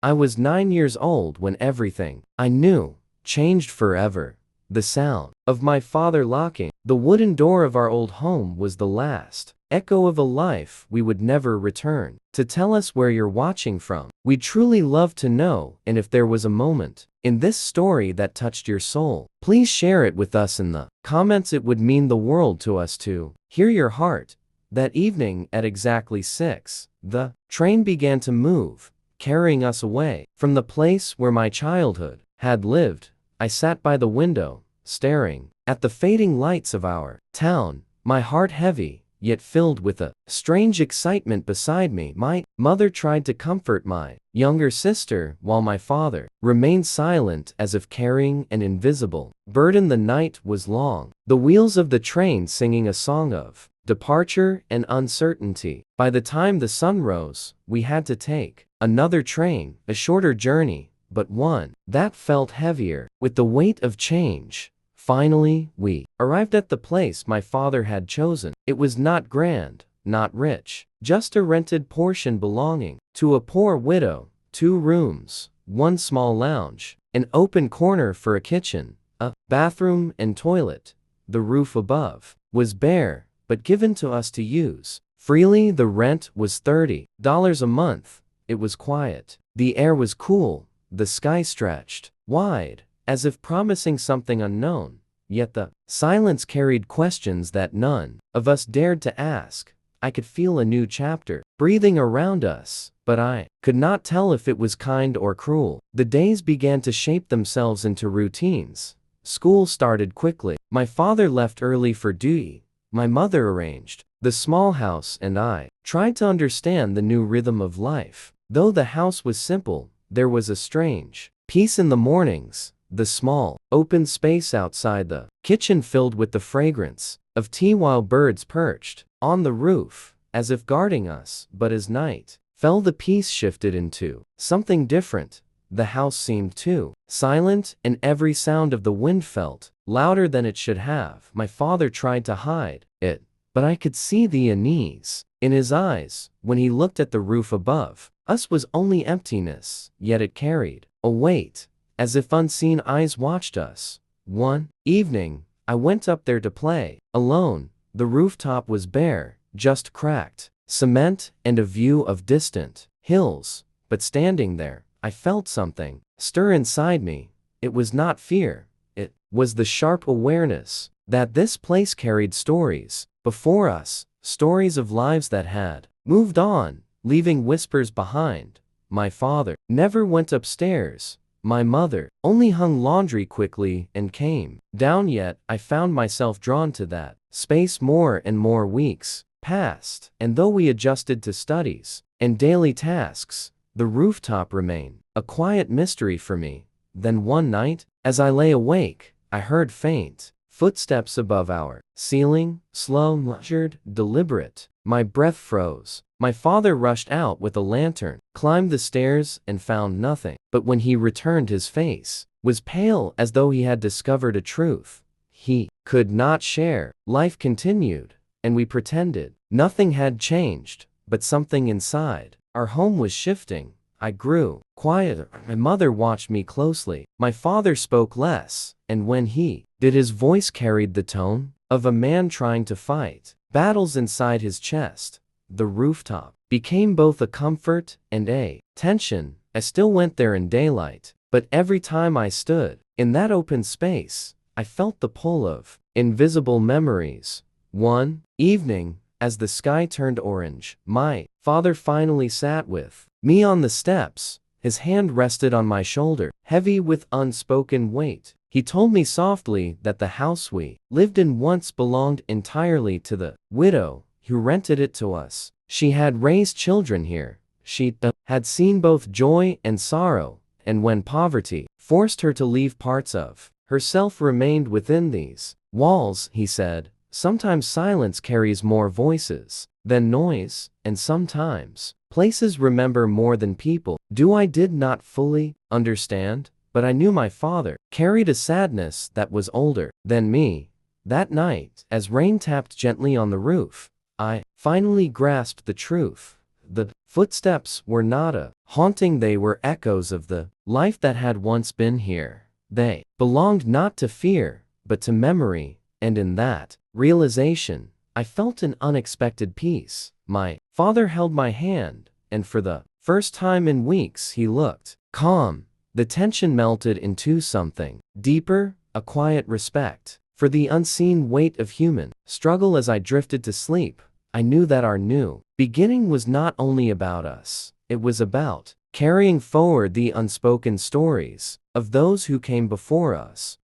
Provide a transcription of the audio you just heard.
I was 9 years old when everything I knew changed forever. The sound of my father locking the wooden door of our old home was the last echo of a life we would never return. To tell us where you're watching from, we'd truly love to know, and if there was a moment in this story that touched your soul, please share it with us in the comments. It would mean the world to us to hear your heart. That evening at exactly 6, the train began to move, carrying us away from the place where my childhood had lived. I sat by the window, staring at the fading lights of our town, my heart heavy, yet filled with a strange excitement. Beside me, my mother tried to comfort my younger sister, while my father remained silent as if carrying an invisible burden. The night was long, the wheels of the train singing a song of departure and uncertainty. By the time the sun rose, we had to take another train, a shorter journey, but one that felt heavier with the weight of change. Finally, we arrived at the place my father had chosen. It was not grand, not rich, just a rented portion belonging to a poor widow. 2 rooms, 1 small lounge, an open corner for a kitchen, a bathroom and toilet. The roof above was bare, but given to us to use freely. The rent was $30 a month. It was quiet. The air was cool. The sky stretched wide, as if promising something unknown, yet the silence carried questions that none of us dared to ask. I could feel a new chapter breathing around us, but I could not tell if it was kind or cruel. The days began to shape themselves into routines. School started quickly. My father left early for duty. My mother arranged the small house, and I tried to understand the new rhythm of life. Though the house was simple, there was a strange peace in the mornings. The small, open space outside the kitchen filled with the fragrance of tea, while birds perched on the roof, as if guarding us. But as night fell, the peace shifted into something different. The house seemed too silent, and every sound of the wind felt louder than it should have. My father tried to hide it, but I could see the unease in his eyes when he looked at the roof above. Us was only emptiness, yet it carried a weight, as if unseen eyes watched us. One evening, I went up there to play alone. The rooftop was bare, just cracked cement and a view of distant hills. But standing there, I felt something stir inside me. It was not fear. It was the sharp awareness that this place carried stories before us, stories of lives that had moved on, leaving whispers behind. My father never went upstairs. My mother only hung laundry quickly and came down, yet I found myself drawn to that space more and more. Weeks passed, and though we adjusted to studies and daily tasks, the rooftop remained a quiet mystery for me. Then one night, as I lay awake, I heard faint footsteps above our ceiling, slow, measured, deliberate. My breath froze. My father rushed out with a lantern, climbed the stairs, and found nothing. But when he returned, his face was pale, as though he had discovered a truth he could not share. Life continued, and we pretended nothing had changed, but something inside our home was shifting. I grew quieter. My mother watched me closely. My father spoke less, and when he did, his voice carried the tone of a man trying to fight battles inside his chest. The rooftop became both a comfort and a tension. I still went there in daylight, but every time I stood in that open space, I felt the pull of invisible memories. One evening, as the sky turned orange, my father finally sat with me on the steps. His hand rested on my shoulder, heavy with unspoken weight. He told me softly that the house we lived in once belonged entirely to the widow who rented it to us. She had raised children here. She had seen both joy and sorrow, and when poverty forced her to leave, parts of herself remained within these walls. He said, sometimes silence carries more voices than noise, and sometimes places remember more than people do. I did not fully understand, but I knew my father carried a sadness that was older than me. That night, as rain tapped gently on the roof, I finally grasped the truth. The footsteps were not a haunting, they were echoes of the life that had once been here. They belonged not to fear, but to memory, and in that realization, I felt an unexpected peace. My father held my hand, and for the first time in weeks he looked calm. The tension melted into something deeper, a quiet respect for the unseen weight of human struggle. As I drifted to sleep, I knew that our new beginning was not only about us, it was about carrying forward the unspoken stories of those who came before us.